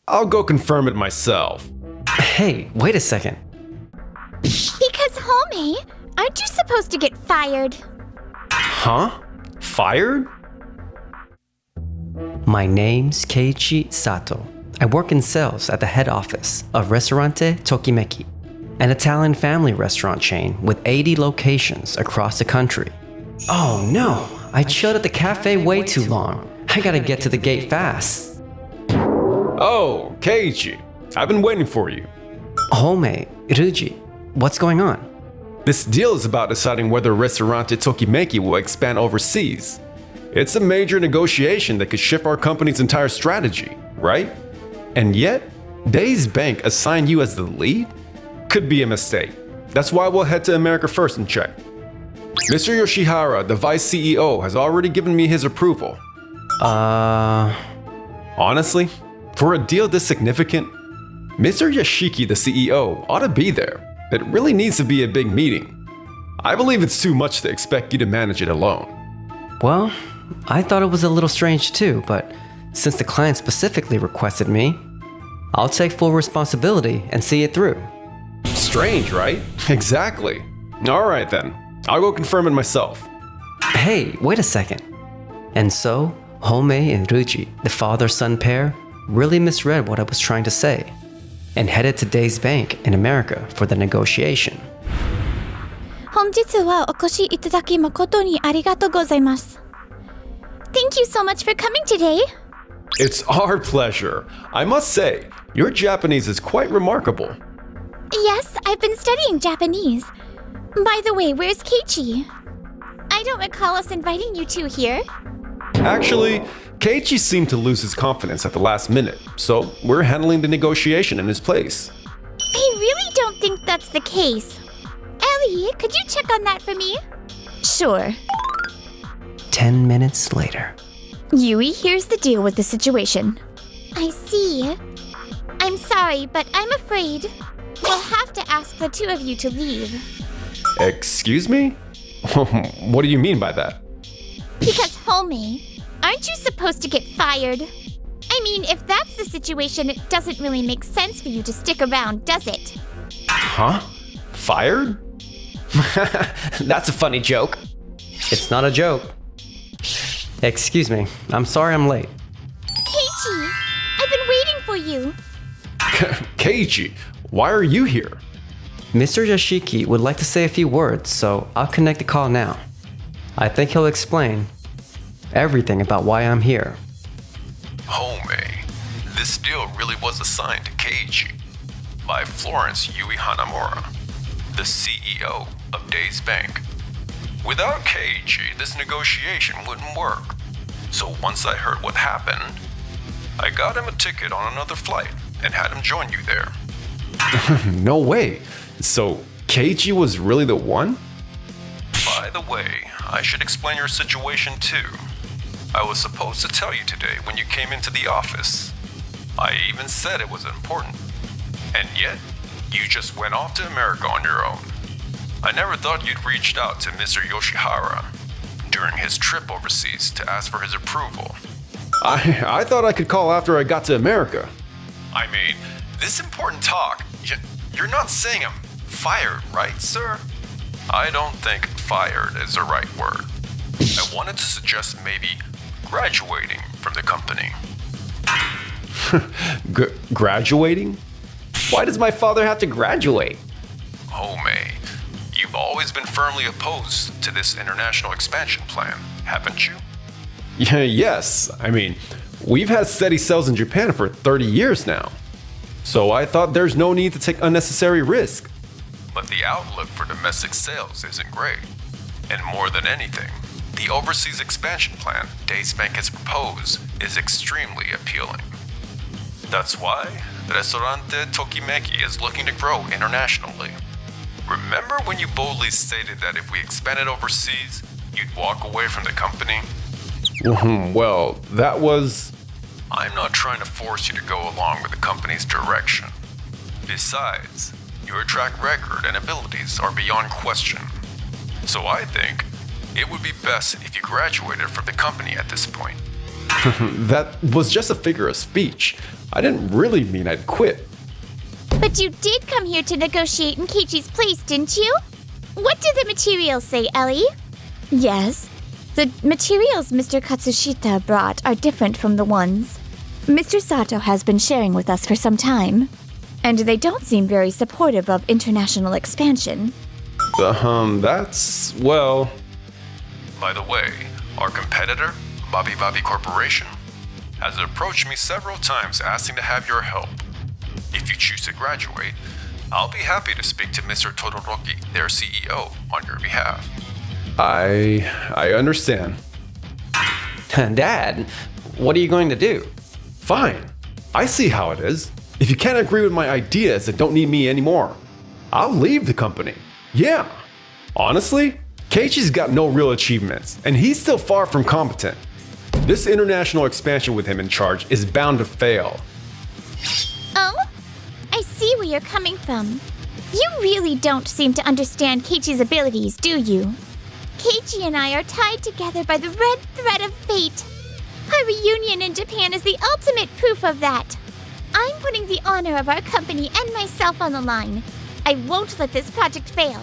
I'll go confirm it myself. Hey, wait a second. Because Home, aren't you supposed to get fired? Huh? Fired? My name's Keiichi Sato. I work in sales at the head office of Ristorante Tokimeki, an Italian family restaurant chain with 80 locations across the country. Oh no, I chilled at the cafe way too long. I gotta get to the gate fast. Oh, Keiichi. I've been waiting for you. Home, Ryuji, what's going on? This deal is about deciding whether Ristorante Tokimeki will expand overseas. It's a major negotiation that could shift our company's entire strategy, right? And yet, Days Bank assigned you as the lead? Could be a mistake. That's why we'll head to America first and check. Mr. Yoshihara, the vice CEO, has already given me his approval. Honestly, for a deal this significant, Mr. Yashiki, the CEO, ought to be there. It really needs to be a big meeting. I believe it's too much to expect you to manage it alone. Well, I thought it was a little strange too, but since the client specifically requested me, I'll take full responsibility and see it through. Strange, right? Exactly. All right then. I'll go confirm it myself. Hey, wait a second. And so, Home and Ryuji, the father-son pair, really misread what I was trying to say and headed to Days Bank in America for the negotiation. 本日はお越しいただき誠にありがとうございます。Thank you so much for coming today. It's our pleasure. I must say, your Japanese is quite remarkable. Yes, I've been studying Japanese. By the way, where's Keiichi? I don't recall us inviting you two here. Actually, Keiichi seemed to lose his confidence at the last minute, so we're handling the negotiation in his place. I really don't think that's the case. Ellie, could you check on that for me? Sure. 10 minutes later. Yui, here's the deal with the situation. I see. I'm sorry, but I'm afraid we'll have to ask the two of you to leave. Excuse me? What do you mean by that? Because Home, aren't you supposed to get fired? I mean, if that's the situation, it doesn't really make sense for you to stick around, does it? Huh? Fired? That's a funny joke. It's not a joke. Excuse me, I'm sorry I'm late. Keiichi, I've been waiting for you. Keiichi, why are you here? Mr. Yashiki would like to say a few words, so I'll connect the call now. I think he'll explain everything about why I'm here. Home, this deal really was assigned to Keiichi by Florence Yui Hanamura, the CEO of Days Bank. Without Keiichi, this negotiation wouldn't work. So once I heard what happened, I got him a ticket on another flight and had him join you there. No way. So Keiichi was really the one? By the way, I should explain your situation too. I was supposed to tell you today when you came into the office. I even said it was important. And yet, you just went off to America on your own. I never thought you'd reached out to Mr. Yoshihara during his trip overseas to ask for his approval. I thought I could call after I got to America. I mean, this important talk, you're not saying I'm fired, right, sir? I don't think fired is the right word. I wanted to suggest maybe graduating from the company. Graduating? Why does my father have to graduate? Oh, May, you've always been firmly opposed to this international expansion plan, haven't you? Yeah, yes. I mean, we've had steady sales in Japan for 30 years now. So I thought there's no need to take unnecessary risk. But the outlook for domestic sales isn't great. And more than anything, the overseas expansion plan Days Bank has proposed is extremely appealing. That's why Ristorante Tokimeki is looking to grow internationally. Remember when you boldly stated that if we expanded overseas, you'd walk away from the company? Well, that was... I'm not trying to force you to go along with the company's direction. Besides, your track record and abilities are beyond question. So I think it would be best if you graduated from the company at this point. That was just a figure of speech. I didn't really mean I'd quit. But you did come here to negotiate in Keiichi's place, didn't you? What do the materials say, Ellie? Yes. The materials Mr. Katsushita brought are different from the ones Mr. Sato has been sharing with us for some time. And they don't seem very supportive of international expansion. Well... By the way, our competitor, Bobby Corporation, has approached me several times asking to have your help. If you choose to graduate, I'll be happy to speak to Mr. Todoroki, their CEO, on your behalf. I understand. Dad, what are you going to do? Fine. I see how it is. If you can't agree with my ideas that don't need me anymore, I'll leave the company. Yeah. Honestly, Keiichi's got no real achievements, and he's still far from competent. This international expansion with him in charge is bound to fail. Oh? I see where you're coming from. You really don't seem to understand Keiichi's abilities, do you? Keiichi and I are tied together by the red thread of fate. Our reunion in Japan is the ultimate proof of that. I'm putting the honor of our company and myself on the line. I won't let this project fail.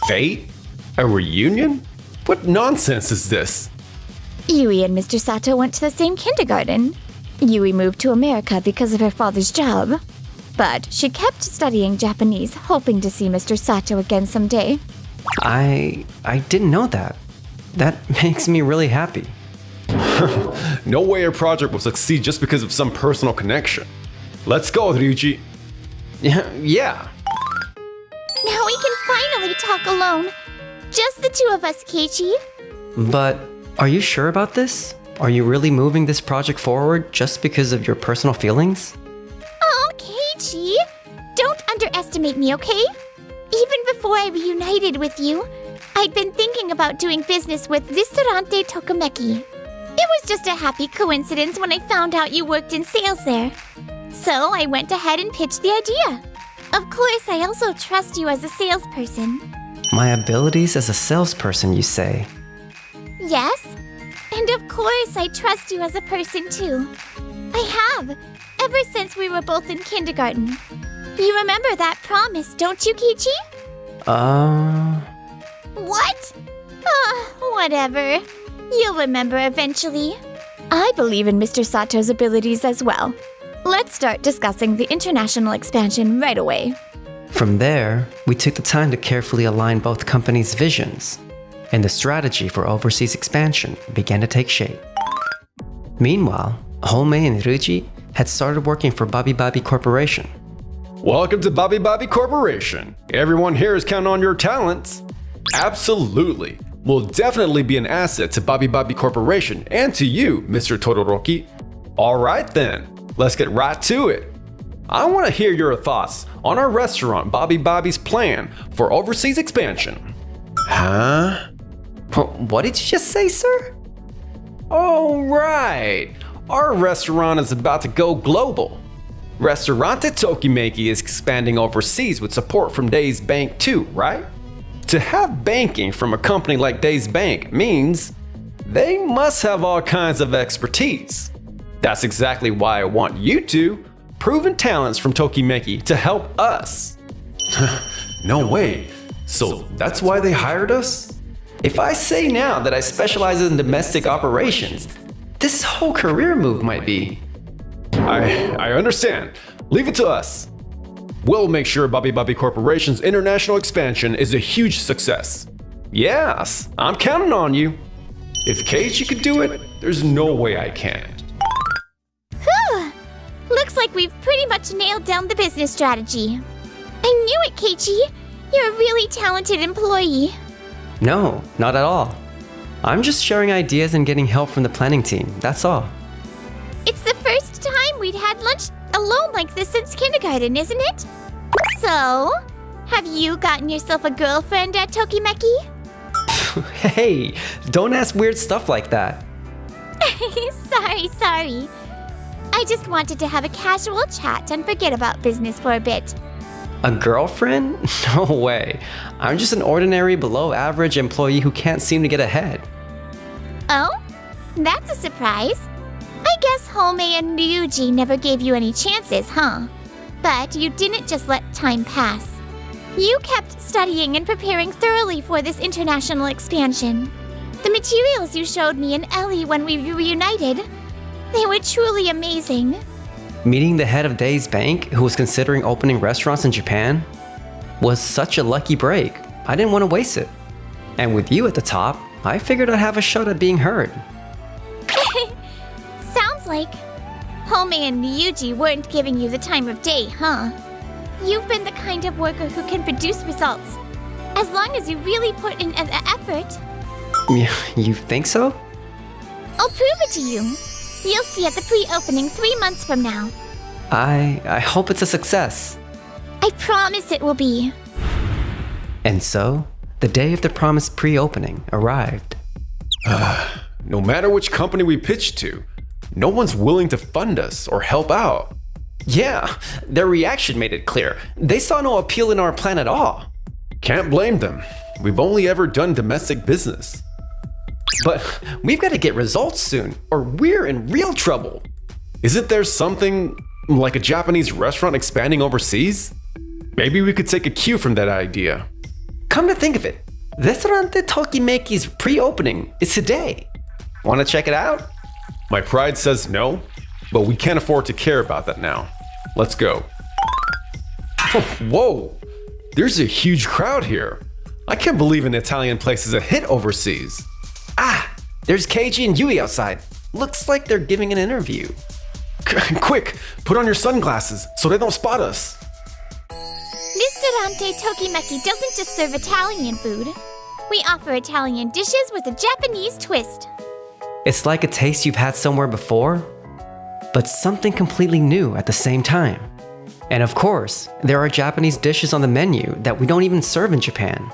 Fate? A reunion? What nonsense is this? Yui and Mr. Sato went to the same kindergarten. Yui moved to America because of her father's job. But she kept studying Japanese, hoping to see Mr. Sato again someday. I didn't know that. That makes me really happy. No way a project will succeed just because of some personal connection. Let's go, Ryuji. Yeah. Now we can finally talk alone. Just the two of us, Keiichi. But are you sure about this? Are you really moving this project forward just because of your personal feelings? Oh, Keiichi! Don't underestimate me, okay? Even before I reunited with you, I'd been thinking about doing business with Ristorante Tokumeki. It was just a happy coincidence when I found out you worked in sales there. So I went ahead and pitched the idea. Of course, I also trust you as a salesperson. My abilities as a salesperson, you say? Yes. And of course, I trust you as a person too. I have, ever since we were both in kindergarten. You remember that promise, don't you, Keiichi? What? Whatever. You'll remember eventually. I believe in Mr. Sato's abilities as well. Let's start discussing the international expansion right away. From there, we took the time to carefully align both companies' visions, and the strategy for overseas expansion began to take shape. Meanwhile, Homei and Ryuji had started working for Bobby Corporation. Welcome to Bobby Corporation. Everyone here is counting on your talents. Absolutely. We'll definitely be an asset to Bobby Corporation and to you, Mr. Todoroki. All right then, let's get right to it. I want to hear your thoughts on our restaurant Bobby's plan for overseas expansion. Huh? What did you just say, sir? Oh, right. Our restaurant is about to go global. Ristorante Tokimeki is expanding overseas with support from Days Bank too, right? To have banking from a company like Days Bank means they must have all kinds of expertise. That's exactly why I want you two proven talents from Tokimeki to help us. No way. So that's why they hired us? If I say now that I specialize in domestic operations, this whole career move might be. I understand. Leave it to us. We'll make sure Bobby Corporation's international expansion is a huge success. Yes, I'm counting on you. If Keiichi could do it, there's no way I can't. Whew! Looks like we've pretty much nailed down the business strategy. I knew it, Keiichi. You're a really talented employee. No, not at all. I'm just sharing ideas and getting help from the planning team, that's all. It's the first time we'd had lunch alone like this since kindergarten, isn't it? So, have you gotten yourself a girlfriend at Tokimeki? Hey, don't ask weird stuff like that. Sorry. I just wanted to have a casual chat and forget about business for a bit. A girlfriend? No way. I'm just an ordinary below average employee who can't seem to get ahead. Oh? That's a surprise. Home and Ryuji never gave you any chances, huh? But you didn't just let time pass. You kept studying and preparing thoroughly for this international expansion. The materials you showed me and Ellie when we reunited, they were truly amazing. Meeting the head of Days Bank, who was considering opening restaurants in Japan, was such a lucky break. I didn't want to waste it. And with you at the top, I figured I'd have a shot at being heard. Sounds like Home and Ryuji weren't giving you the time of day, huh? You've been the kind of worker who can produce results, as long as you really put in an effort. You think so? I'll prove it to you. You'll see at the pre-opening 3 months from now. I hope it's a success. I promise it will be. And so, the day of the promised pre-opening arrived. No matter which company we pitch to, no one's willing to fund us or help out. Yeah, their reaction made it clear. They saw no appeal in our plan at all. Can't blame them. We've only ever done domestic business. But we've got to get results soon, or we're in real trouble. Isn't there something like a Japanese restaurant expanding overseas? Maybe we could take a cue from that idea. Come to think of it, Ristorante Tokimeki's pre-opening is today. Want to check it out? My pride says no, but we can't afford to care about that now. Let's go. Oh, whoa! There's a huge crowd here. I can't believe an Italian place is a hit overseas. There's Keiji and Yui outside. Looks like they're giving an interview. Quick, put on your sunglasses so they don't spot us. Ristorante Tokimeki doesn't just serve Italian food. We offer Italian dishes with a Japanese twist. It's like a taste you've had somewhere before, but something completely new at the same time. And of course, there are Japanese dishes on the menu that we don't even serve in Japan.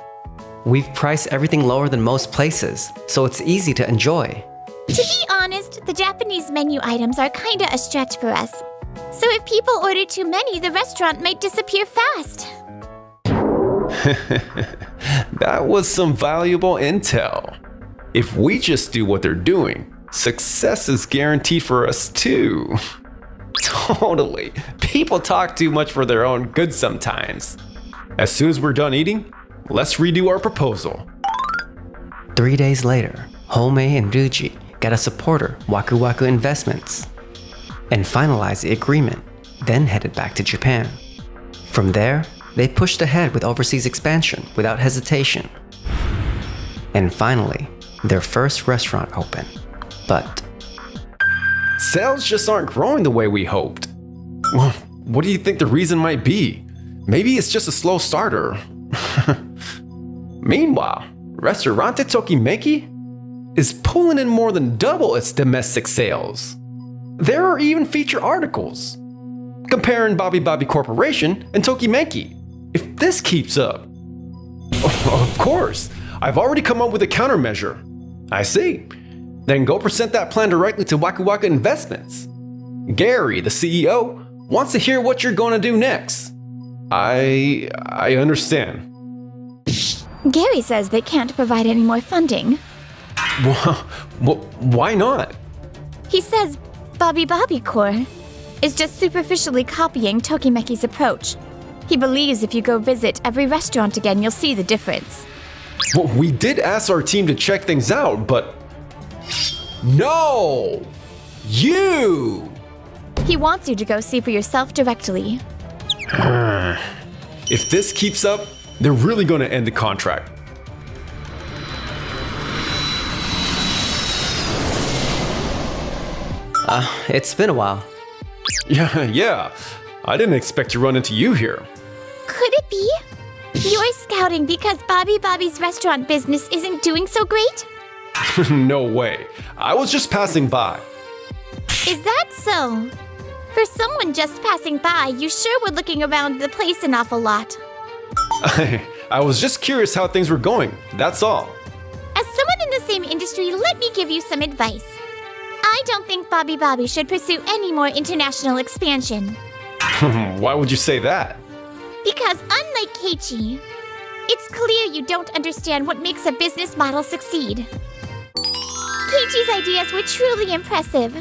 We've priced everything lower than most places, so it's easy to enjoy. To be honest, the Japanese menu items are kinda a stretch for us. So if people order too many, the restaurant might disappear fast. That was some valuable intel. If we just do what they're doing, success is guaranteed for us too. Totally. People talk too much for their own good sometimes. As soon as we're done eating, let's redo our proposal. 3 days later, Home and Ryuji got a supporter, Waku Waku Investments, and finalized the agreement, then headed back to Japan. From there, they pushed ahead with overseas expansion without hesitation. And finally, their first restaurant opened. But sales just aren't growing the way we hoped. Well, what do you think the reason might be? Maybe it's just a slow starter. Meanwhile, Ristorante Tokimeki is pulling in more than double its domestic sales. There are even feature articles comparing Bobby Bobby Corporation and Tokimeki. If this keeps up, of course, I've already come up with a countermeasure. I see. Then go present that plan directly to Waku Waku Investments. Gary, the CEO, wants to hear what you're going to do next. I understand. Gary says they can't provide any more funding. Why not? He says Bobby Bobby Corp is just superficially copying Tokimeki's approach. He believes if you go visit every restaurant again, you'll see the difference. Well, we did ask our team to check things out, but... No! You! He wants you to go see for yourself directly. If this keeps up, they're really going to end the contract. it's been a while. Yeah. I didn't expect to run into you here. Could it be? You're scouting because Bobby Bobby's restaurant business isn't doing so great? No way. I was just passing by. Is that so? For someone just passing by, you sure were looking around the place an awful lot. I was just curious how things were going, that's all. As someone in the same industry, let me give you some advice. I don't think Bobby Bobby should pursue any more international expansion. Why would you say that? Because unlike Keiichi, it's clear you don't understand what makes a business model succeed. Keiichi's ideas were truly impressive.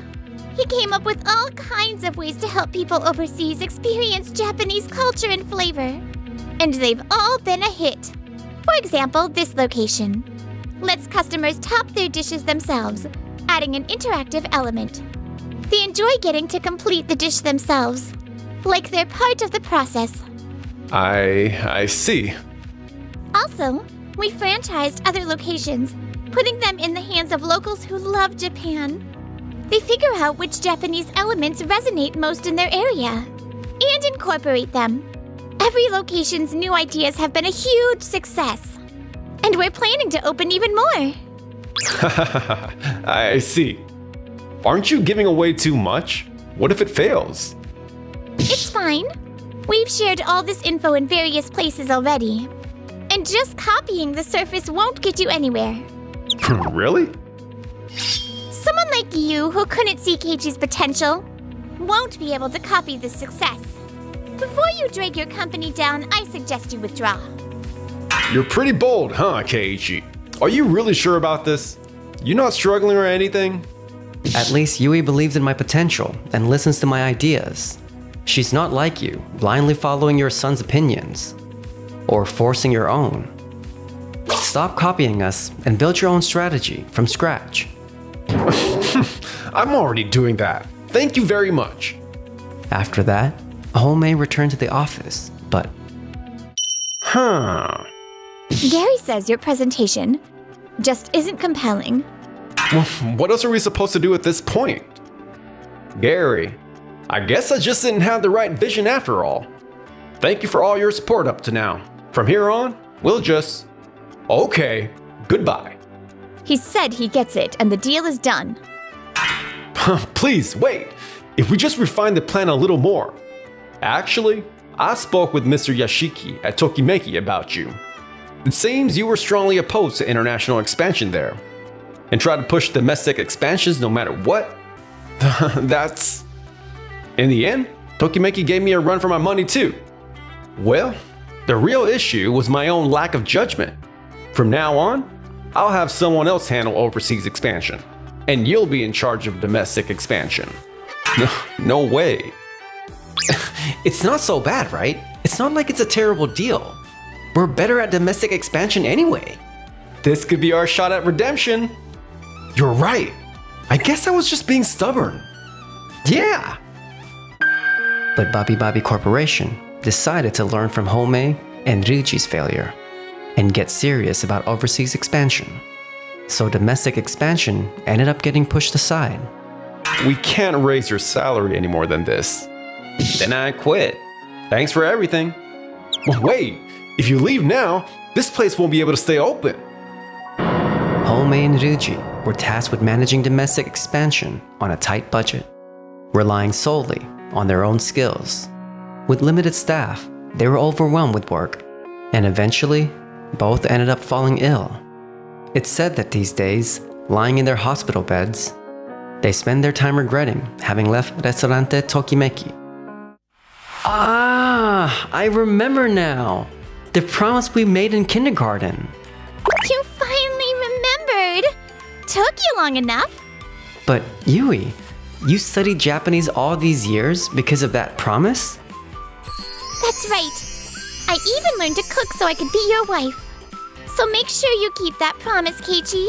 He came up with all kinds of ways to help people overseas experience Japanese culture and flavor. And they've all been a hit. For example, this location lets customers top their dishes themselves, adding an interactive element. They enjoy getting to complete the dish themselves, like they're part of the process. I see. Also, we franchised other locations, putting them in the hands of locals who love Japan. They figure out which Japanese elements resonate most in their area and incorporate them. Every location's new ideas have been a huge success, and we're planning to open even more. I see. Aren't you giving away too much? What if it fails? It's fine. We've shared all this info in various places already. And just copying the surface won't get you anywhere. Really? Someone like you who couldn't see Keiichi's potential won't be able to copy this success. Before you drag your company down, I suggest you withdraw. You're pretty bold, huh, Keiichi? Are you really sure about this? You're not struggling or anything? At least Yui believes in my potential and listens to my ideas. She's not like you, blindly following your son's opinions. Or forcing your own. Stop copying us and build your own strategy from scratch. I'm already doing that. Thank you very much. After that, Homei returned to the office, but... Gary says your presentation just isn't compelling. Well, what else are we supposed to do at this point? Gary, I guess I just didn't have the right vision after all. Thank you for all your support up to now. From here on, we'll just... Okay, goodbye. He said he gets it, and the deal is done. Please, wait. If we just refine the plan a little more. Actually, I spoke with Mr. Yashiki at Tokimeki about you. It seems you were strongly opposed to international expansion there, and tried to push domestic expansions no matter what. That's... In the end, Tokimeki gave me a run for my money too. Well, the real issue was my own lack of judgment. From now on, I'll have someone else handle overseas expansion, and you'll be in charge of domestic expansion. No way. It's not so bad, right? It's not like it's a terrible deal. We're better at domestic expansion anyway. This could be our shot at redemption. You're right. I guess I was just being stubborn. Yeah. But Babi Corporation decided to learn from Homei and Ryuji's failure and get serious about overseas expansion. So domestic expansion ended up getting pushed aside. We can't raise your salary any more than this. Then I quit. Thanks for everything. Well, wait, if you leave now, this place won't be able to stay open. Homei and Ryuji were tasked with managing domestic expansion on a tight budget, relying solely on their own skills. With limited staff, they were overwhelmed with work, and eventually, both ended up falling ill. It's said that these days, lying in their hospital beds, they spend their time regretting having left Restaurante Tokimeki. Ah, I remember now. The promise we made in kindergarten. You finally remembered! Took you long enough. But Yui, you studied Japanese all these years because of that promise? That's right. I even learned to cook so I could be your wife. So make sure you keep that promise, Keiichi.